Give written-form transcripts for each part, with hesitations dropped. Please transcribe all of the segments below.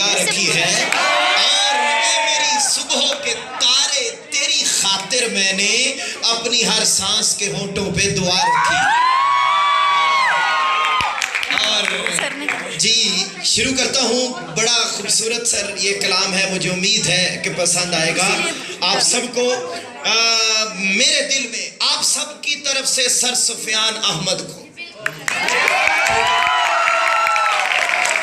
लगा रखी है। और ए मेरी सुबह के तारे, तेरी खातिर मैंने अपनी हर सांस के होंठों पे दुआ रखी। और जी शुरू करता हूँ। बड़ा खूबसूरत सर ये कलाम है, मुझे उम्मीद है कि पसंद आएगा आप सबको। मेरे दिल में आप सब की तरफ से सर सुफियान अहमद को,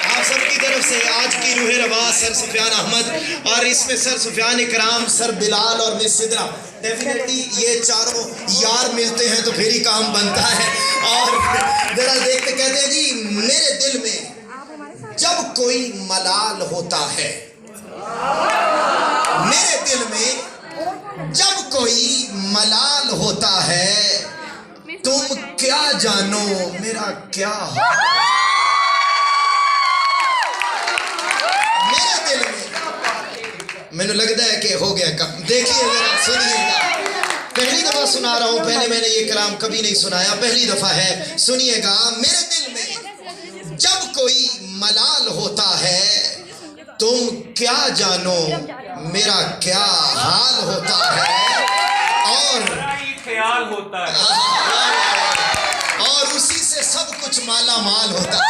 आप सबकी तरफ से आज की रूह रवा सर सुफियान अहमद, और इसमें सर सुफियान इकराम, सर बिलाल और मिस सिद्रा। डेफिनेटली ये चारों यार मिलते हैं तो फिर ही काम बनता है। और जरा देखते कहते हैं जी, मेरे दिल में जब कोई मलाल होता है, मेरे दिल में जब कोई मलाल होता है, तुम क्या जानो मेरा क्या हो। मेरे दिल में, मैंने लगता है कि हो गया कम। देखिए जरा सुनिएगा, पहली दफा सुना रहा हूं, पहले मैंने ये कलाम कभी नहीं सुनाया, पहली दफा है, सुनिएगा। मेरे दिल में जब कोई मलाल होता है, तुम क्या जानो मेरा क्या हाल होता है। और ख्याल होता है, और उसी से सब कुछ माला माल होता है।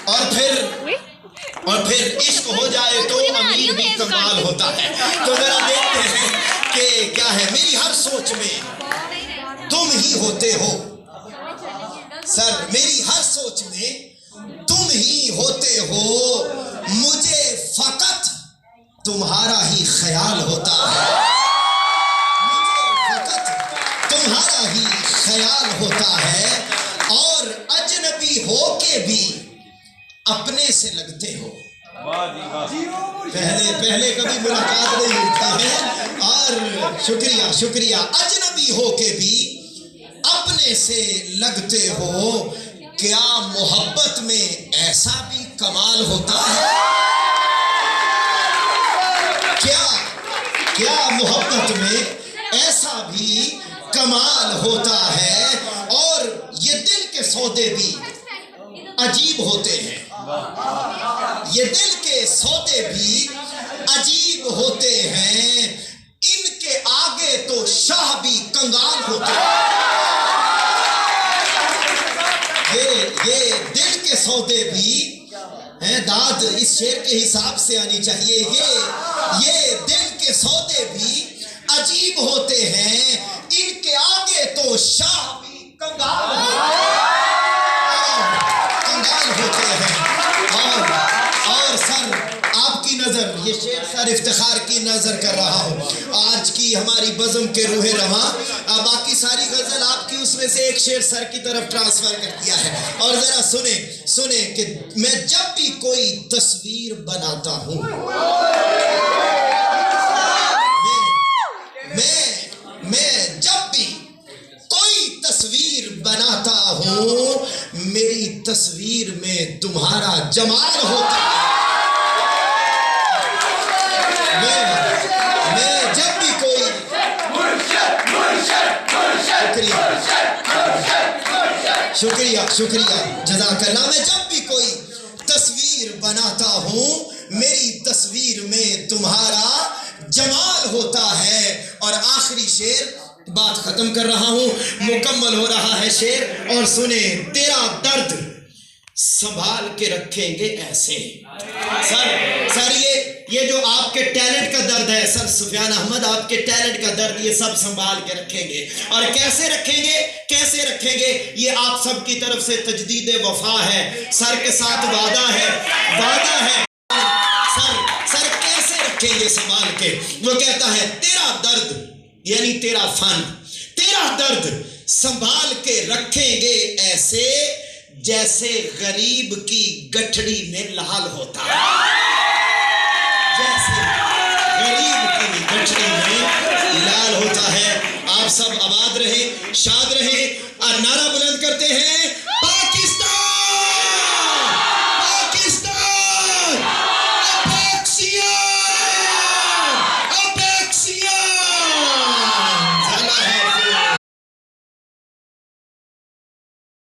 और फिर इश्क हो जाए तो अमीर भी कमाल होता है। तो जरा देखते हैं कि क्या है। मेरी हर सोच में तुम ही होते हो सर, मेरी हर सोच में तुम ही होते हो, मुझे फकत तुम्हारा ही ख्याल होता है, मुझे फकत तुम्हारा ही ख्याल होता है। और अजनबी हो के भी अपने से लगते हो। पहले कभी मुलाकात नहीं होती है। और शुक्रिया शुक्रिया। अजनबी हो के भी अपने से लगते हो, क्या मोहब्बत में ऐसा भी कमाल होता है। क्या मोहब्बत में ऐसा भी कमाल होता है। और ये दिल के सौदे भी अजीब होते हैं, ये दिल के सौदे भी अजीब होते हैं, इनके आगे तो शाह भी कंगाल होते हैं। ये दिल के सौदे भी हैं, दाद इस शेर के हिसाब से आनी चाहिए। ये दिल के सौदे भी अजीब होते हैं, इनके आगे तो शाह भी कंगाल होते हैं। और सर आपकी नजर, ये शेर सर इफ्तिखार की नजर कर रहा हूं आज की हमारी बज़म के रूह रवा। बाकी सारी गजल आपकी, उसमें से एक शेर सर की तरफ ट्रांसफर कर दिया है। और जरा सुने कि मैं जब भी कोई तस्वीर बनाता हूं, मैं जब भी कोई तस्वीर बनाता हूं, मेरी तस्वीर में तुम्हारा जमाल होता है। मैं जब भी कोई शुक्रिया जज़ाकल्लाह। मैं जब भी कोई तस्वीर बनाता हूं, मेरी तस्वीर में तुम्हारा जमाल होता है। और आखिरी शेर, बात खत्म कर रहा हूं, मुकम्मल हो रहा है शेर। और सुने, तेरा दर्द संभाल के रखेंगे ऐसे। सर ये जो आपके टैलेंट का दर्द है सर सुफियान अहमद, आपके टैलेंट का दर्द ये सब संभाल के रखेंगे। और कैसे रखेंगे, ये आप सब की तरफ से तजदीद वफा है, सर के साथ वादा है। सर कैसे रखेंगे संभाल के। वो कहता है, तेरा दर्द यानी तेरा फन, तेरा दर्द संभाल के रखेंगे ऐसे, जैसे गरीब की गठड़ी में लाल होता है। जैसे गरीब की गठड़ी में लाल होता है। आप सब आबाद रहे, शाद रहे। और नारा बुलंद करते हैं।